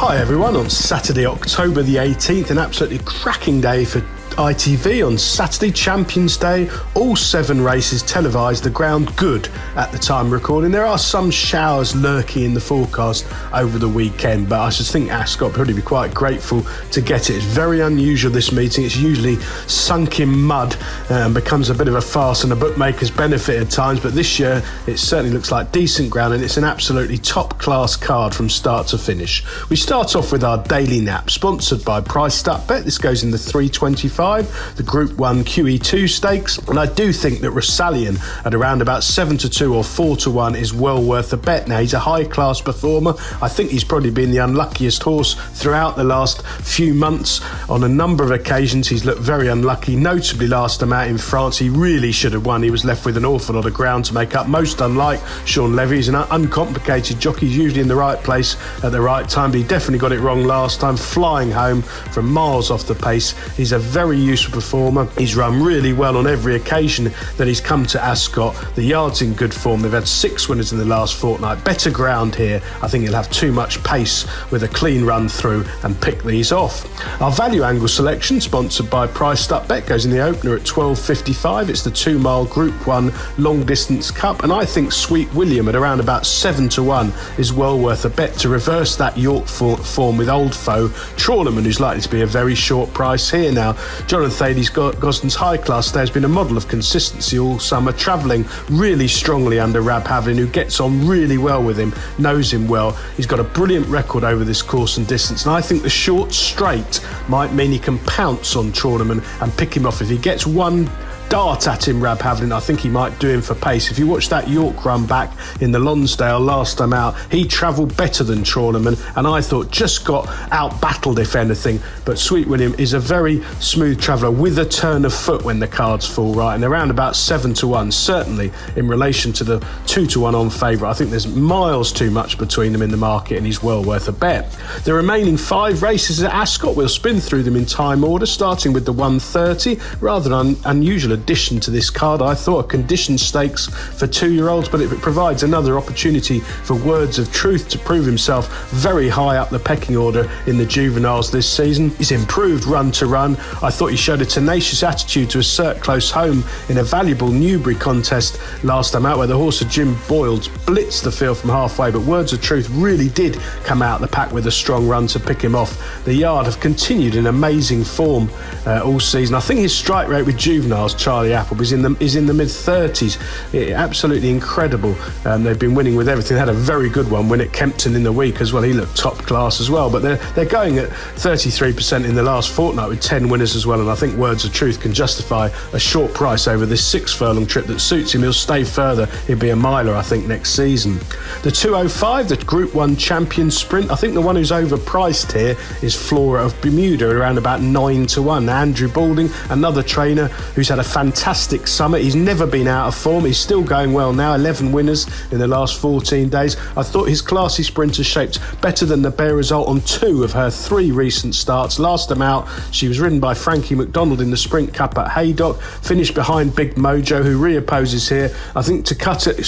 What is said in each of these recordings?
Hi everyone, on Saturday, October the 18th, an absolutely cracking day for ITV on Saturday, Champions Day. All 7 races televised, the ground good at the time of recording. There are some showers lurking in the forecast over the weekend, but I just think Ascot will probably be quite grateful to get it. It's very unusual, this meeting. It's usually sunk in mud and becomes a bit of a farce and a bookmaker's benefit at times, but this year it certainly looks like decent ground, and it's an absolutely top-class card from start to finish. We start off with our daily nap, sponsored by Price Up Bet. This goes in the 325. The Group 1 QE2 stakes, and I do think that Rosallion at around about 7-2 or 4-1 is well worth a bet. Now, he's a high-class performer. I think he's probably been the unluckiest horse throughout the last few months. On a number of occasions, he's looked very unlucky, notably last time out in France. He really should have won. He was left with an awful lot of ground to make up, most unlike Sean Levy. He's an uncomplicated jockey, he's usually in the right place at the right time, but he definitely got it wrong last time, flying home from miles off the pace. He's a very useful performer. He's run really well on every occasion that he's come to Ascot. The yard's in good form. They've had 6 winners in the last fortnight. Better ground here. I think he'll have too much pace with a clean run through and pick these off. Our value angle selection, sponsored by Price Up Bet, goes in the opener at 12.55. It's the 2-mile Group 1 long distance cup, and I think Sweet William at around about 7-1 is well worth a bet to reverse that York form with old foe Trawlerman, who's likely to be a very short price here. Now, Jonathan Thaddeus Gosden's high class there has been a model of consistency all summer, travelling really strongly under Rab Havlin, who gets on really well with him, knows him well. He's got a brilliant record over this course and distance, and I think the short straight might mean he can pounce on Trawlerman and pick him off. If he gets one dart at him, Rab Havlin, I think he might do him for pace. If you watch that York run back in the Lonsdale last time out, he travelled better than Trawlerman, and I thought just got out-battled, if anything. But Sweet William is a very smooth traveller with a turn of foot when the cards fall right, and around about 7-1, certainly in relation to the 2-1 on favourite. I think there's miles too much between them in the market, and he's well worth a bet. The remaining 5 races at Ascot, we'll spin through them in time order, starting with the 130, rather unusual addition to this card. I thought a conditioned stakes for 2-year-olds, but it provides another opportunity for Words of Truth to prove himself very high up the pecking order in the juveniles this season. He's improved run to run. I thought he showed a tenacious attitude to assert close home in a valuable Newbury contest last time out, where the horse of Jim Boyles blitzed the field from halfway, but Words of Truth really did come out the pack with a strong run to pick him off. The yard have continued in amazing form all season. I think his strike rate with juveniles, Charlie Apple, is in the mid-30s. Absolutely incredible. They've been winning with everything. They had a very good one win at Kempton in the week as well. He looked top class as well. But they're going at 33% in the last fortnight with 10 winners as well. And I think Words of Truth can justify a short price over this 6-furlong trip that suits him. He'll stay further. He'll be a miler, I think, next season. The 205, the Group 1 champion sprint. I think the one who's overpriced here is Flora of Bermuda, around about 9-1. Andrew Balding, another trainer who's had a fantastic summer. He's never been out of form. He's still going well now. 11 winners in the last 14 days. I thought his classy sprinter shaped better than the bare result on 2 of her 3 recent starts. Last time out, she was ridden by Frankie McDonald in the Sprint Cup at Haydock, finished behind Big Mojo, who reopposes here. I think to cut it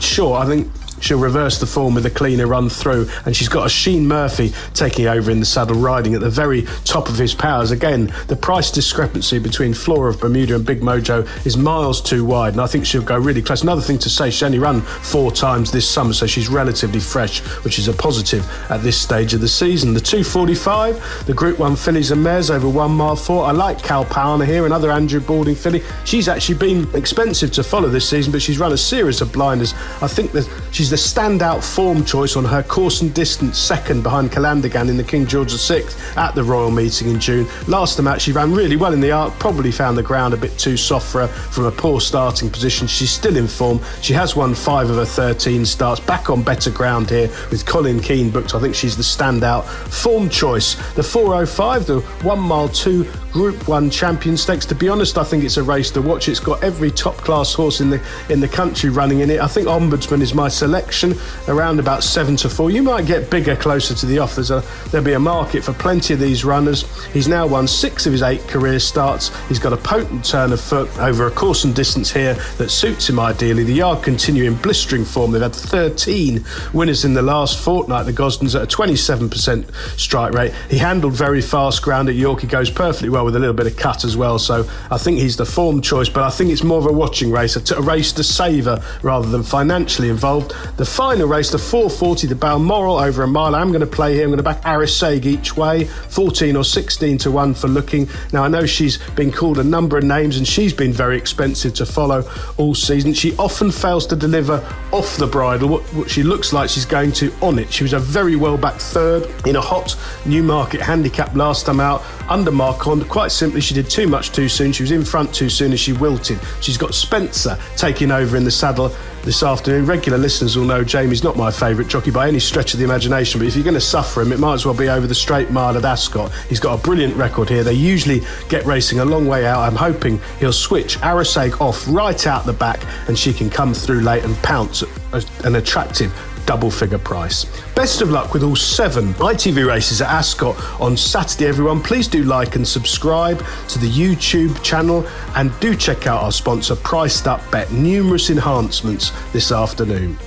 short, I think she'll reverse the form with a cleaner run through, and she's got a Sheen Murphy taking over in the saddle, riding at the very top of his powers. Again, the price discrepancy between Flora of Bermuda and Big Mojo is miles too wide, and I think she'll go really close. Another thing to say, she's only run 4 times this summer, so she's relatively fresh, which is a positive at this stage of the season. The 245, the Group 1 fillies and mares over 1 mile 4. I like Calpana here, another Andrew Balding filly. She's actually been expensive to follow this season, but she's run a series of blinders. I think that she's the standout form choice on her course and distance, second behind Calandagan in the King George VI at the Royal Meeting in June. Last time out, she ran really well in the arc, probably found the ground a bit too soft for her from a poor starting position. She's still in form. She has won 5 of her 13 starts, back on better ground here with Colin Keane booked. I think she's the standout form choice. The 405, the 1 mile 2 Group 1 Champion Stakes. To be honest, I think it's a race to watch. It's got every top-class horse in the country running in it. I think Ombudsman is my selection, around about 7-4. You might get bigger closer to the off. There'll be a market for plenty of these runners. He's now won 6 of his 8 career starts. He's got a potent turn of foot over a course and distance here that suits him ideally. The yard continue in blistering form. They've had 13 winners in the last fortnight. The Gosdens at a 27% strike rate. He handled very fast ground at York. He goes perfectly well with a little bit of cut as well. So I think he's the form choice, but I think it's more of a watching race, a race to savour rather than financially involved. The final race, the 4:40, the Balmoral over a mile. I'm going to play here. I'm going to back Harris Saturday each way, 14 or 16 to 1 for Looking. Now I know she's been called a number of names and she's been very expensive to follow all season. She often fails to deliver off the bridle what she looks like she's going to on it. She was a very well backed third in a hot Newmarket handicap last time out under Marquand. Quite simply, she did too much too soon. She was in front too soon as she wilted. She's got Spencer taking over in the saddle this afternoon. Regular listeners will know Jamie's not my favourite jockey by any stretch of the imagination, but if you're going to suffer him, it might as well be over the straight mile at Ascot. He's got a brilliant record here. They usually get racing a long way out. I'm hoping he'll switch Arasag off right out the back and she can come through late and pounce at an attractive double-figure price. Best of luck with all 7 ITV races at Ascot on Saturday, everyone. Please do like and subscribe to the YouTube channel and do check out our sponsor, Priced Up Bet. Numerous enhancements this afternoon.